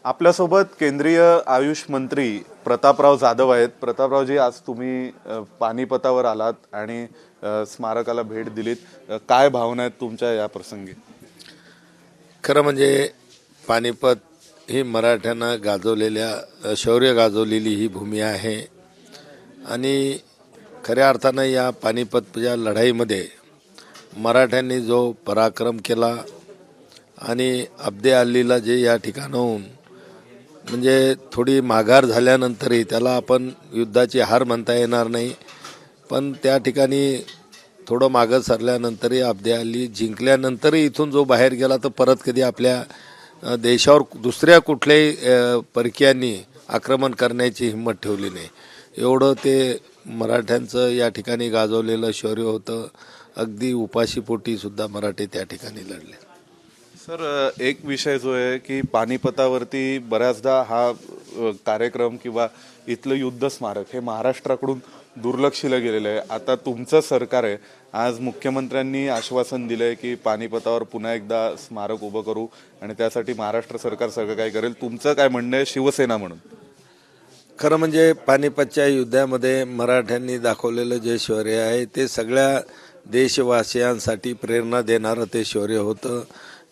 आपल्यासोबत केंद्रीय आयुष मंत्री प्रतापराव जाधव आहेत. प्रतापरावजी, आज तुम्ही पानिपतावर आलात आणि स्मारकाला भेट दिलीत. काय भावना आहेत तुमच्या या प्रसंगी? खरं म्हणजे पानिपत ही मराठ्यांना गाजवलेल्या शौर्य गाजवलेली ही भूमी आहे आणि खऱ्या अर्थानं या पानिपतच्या लढाईमध्ये मराठ्यांनी जो पराक्रम केला आणि अब्दे अल्लीला जे या ठिकाणाहून म्हणजे थोडी माघार झाल्यानंतरही त्याला आपण युद्धाची हार म्हणता येणार नाही, पण त्या ठिकाणी थोडं मागं सरल्यानंतरही अब्दे अल्ली जिंकल्यानंतरही इथून जो बाहेर गेला तर परत कधी आपल्या देशावर दुसऱ्या कुठल्याही परकीयांनी आक्रमण करण्याची हिंमत ठेवली नाही. एवढं ते मराठ्यांचं या ठिकाणी गाजवलेलं शौर्य होतं. अगदी उपाशीपोटीसुद्धा मराठे त्या ठिकाणी लढले. सर, एक विषय जो आहे की पानिपतावरती बऱ्याचदा हा कार्यक्रम किंवा इथलं युद्ध स्मारक हे महाराष्ट्राकडून दुर्लक्षिलं गेलेलं आहे. आता तुमचं सरकार आहे, आज मुख्यमंत्र्यांनी आश्वासन दिलंय की पानिपतावर पुन्हा एकदा स्मारक उभं करू आणि त्यासाठी महाराष्ट्र सरकार सगळं काय करेल. तुमचं काय म्हणणं आहे शिवसेना म्हणून? खरं म्हणजे पानिपतच्या युद्धामध्ये मराठ्यांनी दाखवलेलं जे शौर्य आहे ते सगळ्या देशवासियांसाठी प्रेरणा देणारं ते शौर्य होतं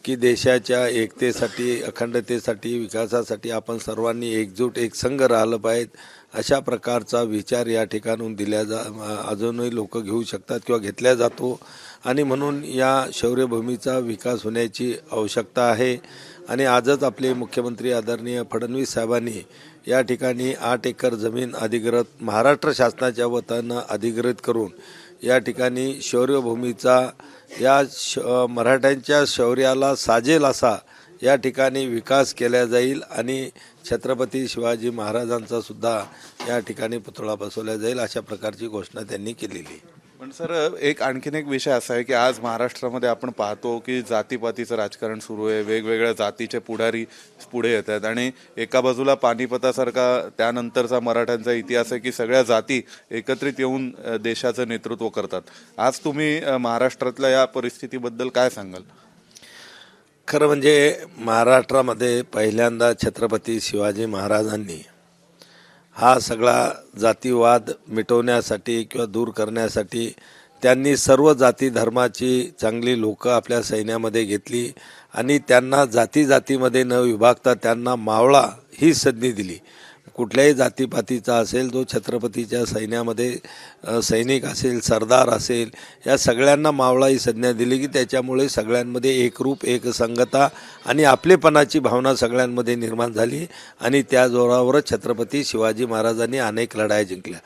की देशाच्या एकतेसाठी, अखंडतेसाठी, विकासासाठी आपण सर्वांनी एकजूट एक संघ राहिलं पाहिजे. अशा प्रकारचा विचार या ठिकाणून अजूनही लोक घेऊ शकतात किंवा घेतल्या जातो आणि म्हणून या शौर्यभूमीचा विकास होण्याची आवश्यकता आहे. आणि आजच आपले मुख्यमंत्री आदरणीय फडणवीस साहेबांनी या ठिकाणी 8 एकर जमीन अधिग्रहित महाराष्ट्र शासनाच्या वतीनं अधिग्रहित करून या ठिकाणी शौर्यभूमीचा मराठ्यांच्या शौर्याला साजेल असा या ठिकाणी विकास केला जाईल आणि छत्रपती शिवाजी महाराजांचा सुद्धा या ठिकाणी पुतळा बसवला जाईल, अशा प्रकारची घोषणा त्यांनी केलेली. पण सर, आणखीन एक विषय असा आहे की आज महाराष्ट्रामध्ये आपण पाहतो की जातीपातीचं राजकारण सुरू आहे. वेगवेगळ्या जातीचे पुढारी पुढे येत आहेत आणि एका बाजूला पानिपतासारखा त्यानंतरचा मराठ्यांचा इतिहास आहे की सगळ्या जाती एकत्रित येऊन देशाचं नेतृत्व करतात. आज तुम्ही महाराष्ट्रातल्या या परिस्थितीबद्दल काय सांगाल? खरं म्हणजे महाराष्ट्रामध्ये पहिल्यांदा छत्रपती शिवाजी महाराजांनी हा सगळा जातीवाद मिटवण्यासाठी किंवा दूर करण्यासाठी त्यांनी सर्व जाती धर्माची चांगली लोकं आपल्या सैन्यामध्ये घेतली आणि त्यांना जाती जातीमध्ये न विभागता त्यांना मावळा ही संधी दिली. कुठल्याही जातीपातीचा असेल, जो छत्रपतीच्या सैन्यामध्ये सैनिक असेल, सरदार असेल, या सगळ्यांना मावळा ही संज्ञा दिली की त्याच्यामुळे सगळ्यांमध्ये एकरूप एकसंगता आणि आपलेपणाची भावना सगळ्यांमध्ये निर्माण झाली आणि त्या जोरावरच छत्रपती शिवाजी महाराजांनी अनेक लढाया जिंकल्या.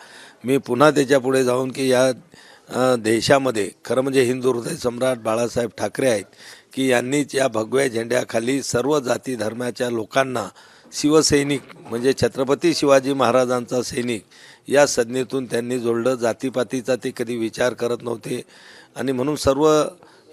मी पुन्हा त्याच्यापुढे जाऊन की या देशामध्ये खरं म्हणजे हिंदू हृदय सम्राट बाळासाहेब ठाकरे आहेत की यांनीच या भगव्या झेंड्याखाली सर्व जाती धर्माच्या लोकांना शिवसैनिक म्हणजे छत्रपती शिवाजी महाराजांचा सैनिक या संज्ञेतून त्यांनी जोडलं. जातीपातीचा ते कधी विचार करत नव्हते आणि म्हणून सर्व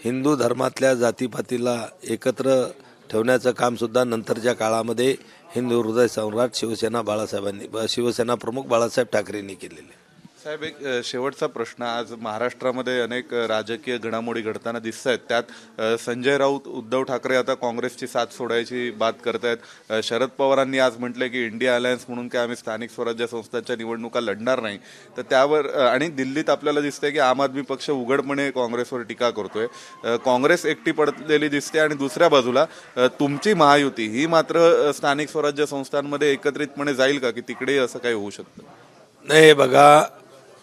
हिंदू धर्मातल्या जातीपातीला एकत्र ठेवण्याचं कामसुद्धा नंतरच्या काळामध्ये हिंदू हृदय सम्राट शिवसेना प्रमुख बाळासाहेब ठाकरेंनी केलेले. साहेब, एक शेवटचा प्रश्न. आज महाराष्ट्रामध्ये अनेक राजकीय घडामोडी घडताना दिसत आहेत. त्यात संजय राऊत, उद्धव ठाकरे आता काँग्रेसची साथ सोडायची बात करतायत. शरद पवारांनी आज म्हटलं की इंडिया अलायन्स म्हणून काय आम्ही स्थानिक स्वराज्य संस्थांच्या निवडणुका लढणार नाही. तर त्यावर आणि दिल्लीत आपल्याला दिसतंय की आम आदमी पक्ष उघडपणे काँग्रेसवर टीका करतोय. काँग्रेस एकटी पडलेली दिसते आणि दुसऱ्या बाजूला तुमची महायुती ही मात्र स्थानिक स्वराज्य संस्थांमध्ये एकत्रितपणे जाईल का, की तिकडेही असं काही होऊ शकतं? नाही, बघा,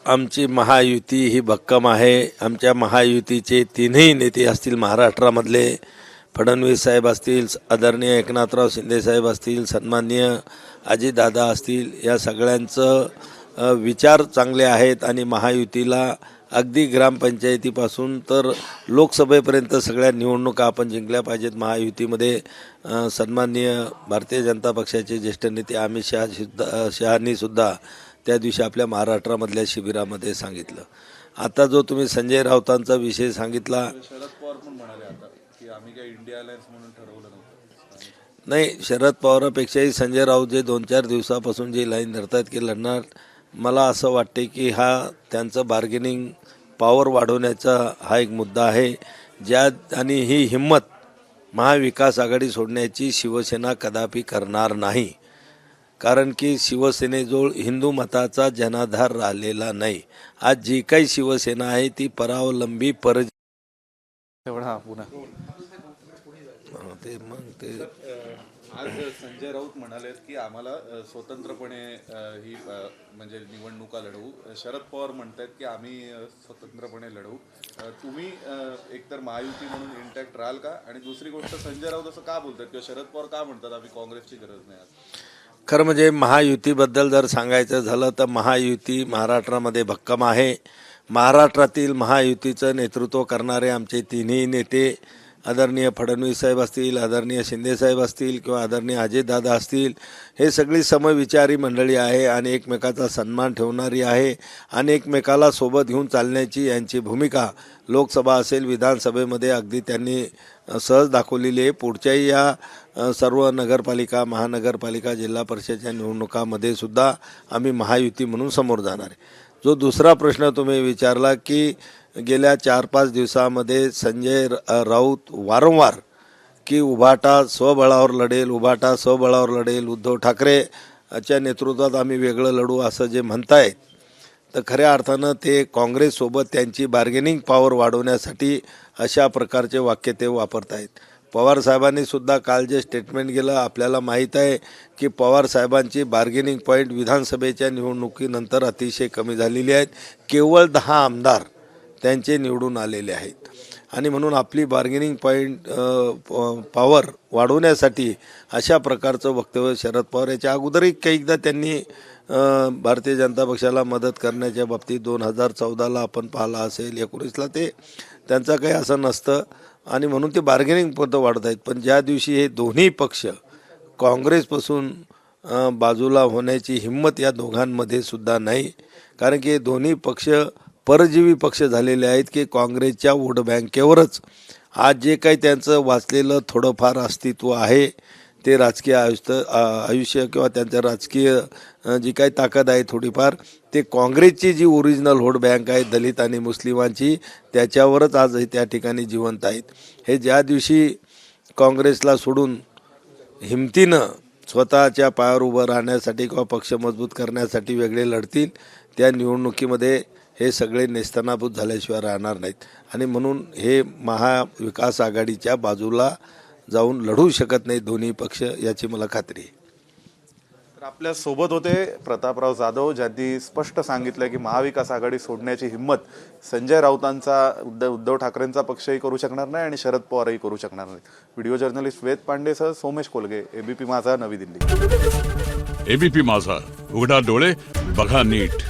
आमची महायुती ही भक्कम आहे. आमच्या महायुतीचे तीनही नेते असतील महाराष्ट्रामधले, फडणवीस साहेब असतील, आदरणीय एकनाथराव शिंदे साहेब असतील, सन्माननीय अजितदादा असतील, या सगळ्यांचं विचार चांगले आहेत आणि महायुतीला अगदी ग्रामपंचायतीपासून तर लोकसभेपर्यंत सगळ्या निवडणुका आपण जिंकल्या पाहिजेत. महायुतीमध्ये सन्माननीय भारतीय जनता पक्षाचे ज्येष्ठ नेते अमित शहांनी सुद्धा त्या दिवशी आपल्या महाराष्ट्रामधल्या शिबिरामध्ये सांगितलं. आता जो तुम्ही संजय राऊतांचा विषय सांगितला, शरद पवार पण म्हणाले आता की आम्ही काय इंडिया अलायन्स म्हणून ठरवलं नव्हतं. नाही, शरद पवारापेक्षाही संजय राऊत जे 2-4 दिवसापासून जी लाईन धरतात की लढणार, मला असं वाटते की हा त्यांचं बार्गेनिंग पॉवर वाढवण्याचा हा एक मुद्दा आहे. ज्या आणि ही हिंमत महाविकास आघाडी सोडण्याची शिवसेना कदापि करणार नाही. कारण की शिवसेनेजवळ हिंदू मताचा जनाधार राहिलेला नाही. आज जी काही शिवसेना आहे ती परावलंबी तेवढा पुन्हा ते आज संजय राऊत म्हणाले की आम्हाला स्वतंत्रपणे ही म्हणजे निवडणुका लढवू. शरद पवार म्हणतात की आम्ही स्वतंत्रपणे लढवू. तुम्ही एकतर महायुती म्हणून इंटॅक्ट राहाल का? आणि दुसरी गोष्ट, संजय राऊत असं का बोलतात किंवा शरद पवार का म्हणतात आम्ही काँग्रेसची गरज नाही? आज खरं म्हणजे महायुतीबद्दल जर सांगायचं झालं तर महायुती महाराष्ट्रामध्ये भक्कम आहे. महाराष्ट्रातील महायुतीचं नेतृत्व करणारे आमचे तिन्ही नेते आदरणीय फडणवीस साहेब असतील, आदरणीय शिंदे साहेब असतील किंवा आदरणीय अजितदादा असतील, हे सगळी समविचारी मंडळी आहे आणि एकमेकाचा सन्मान ठेवणारी आहे आणि एकमेकाला सोबत घेऊन चालण्याची यांची भूमिका लोकसभा असेल विधानसभेमध्ये अगदी त्यांनी सहज दाखवलेली आहे. पुढच्याही या सर्व नगरपालिका, महानगरपालिका, जिल्हा परिषदेच्या निवडणुकामध्ये सुद्धा आम्ही महायुती म्हणून समोर जाणार आहे. जो दुसरा प्रश्न तुम्ही विचारला की गेल्या 4-5 दिवसामध्ये संजय राऊत वारंवार की उभाटा स्वबळावर लढेल, उभाटा स्वबळावर लढेल, उद्धव ठाकरेच्या नेतृत्वात आम्ही वेगळं लढू असं जे म्हणतायत, तर खऱ्या अर्थानं ते काँग्रेससोबत त्यांची बार्गेनिंग पॉवर वाढवण्यासाठी अशा प्रकारचे वाक्य ते वापरत आहेत. पवारसाहेबांनी सुद्धा काल जे स्टेटमेंट गेलं, आपल्याला माहीत आहे की पवारसाहेबांची बार्गेनिंग पॉईंट विधानसभेच्या निवडणुकीनंतर अतिशय कमी झालेली आहेत. केवळ 10 आमदार त्यांचे निवडून आलेले आहेत आणि म्हणून आपली बार्गेनिंग पॉईंट पॉवर वाढवण्यासाठी अशा प्रकारचं वक्तव्य शरद पवार याच्या अगोदरही कैकदा त्यांनी भारतीय जनता पक्षाला मदत करण्याच्या बाबतीत 2014ला आपण पाहिलं असेल, 19ला ते त्यांचं काही असं नसतं आणि म्हणून ते बार्गेनिंग पद वाढत आहेत. पण ज्या दिवशी हे दोन्ही पक्ष काँग्रेसपासून बाजूला होण्याची हिंमत या दोघांमध्ये सुद्धा नाही, कारण की दोन्ही पक्ष परजीवी पक्ष झालेले आहेत की काँग्रेसच्या वोट बँकेवरच आज जे काही त्यांचं वाचलेलं थोडंफार अस्तित्व आहे ते राजकीय आयुष्य किंवा त्यांचं राजकीय जी काही ताकद आहे थोडीफार, ते काँग्रेसची जी ओरिजिनल वोट बँक आहे दलित आणि मुस्लिमांची, त्याच्यावरच आज त्या ठिकाणी जिवंत आहेत. हे ज्या दिवशी काँग्रेसला सोडून हिमतीनं स्वतःच्या पायावर उभं राहण्यासाठी किंवा पक्ष मजबूत करण्यासाठी वेगळे लढतील, त्या निवडणुकीमध्ये हे सगळे नेस्तनाबूत झाल्याशिवाय राहणार नाहीत आणि म्हणून हे महाविकास आघाडीच्या बाजूला जाऊन लढू शकत नाही दोन्ही पक्ष, याची मला खात्री आहे. तर आपल्या सोबत होते प्रतापराव जाधव, ज्यांनी स्पष्ट सांगितलं की महाविकास आघाडी सोडण्याची हिंमत संजय राऊतांचा, उद्धव ठाकरेंचा पक्षही करू शकणार नाही आणि शरद पवारही करू शकणार नाही. व्हिडिओ जर्नलिस्ट वेद पांडेसह सोमेश कोलगे, एबीपी माझा, नवी दिल्ली. एबीपी माझा, उघडा डोळे बघा नीट.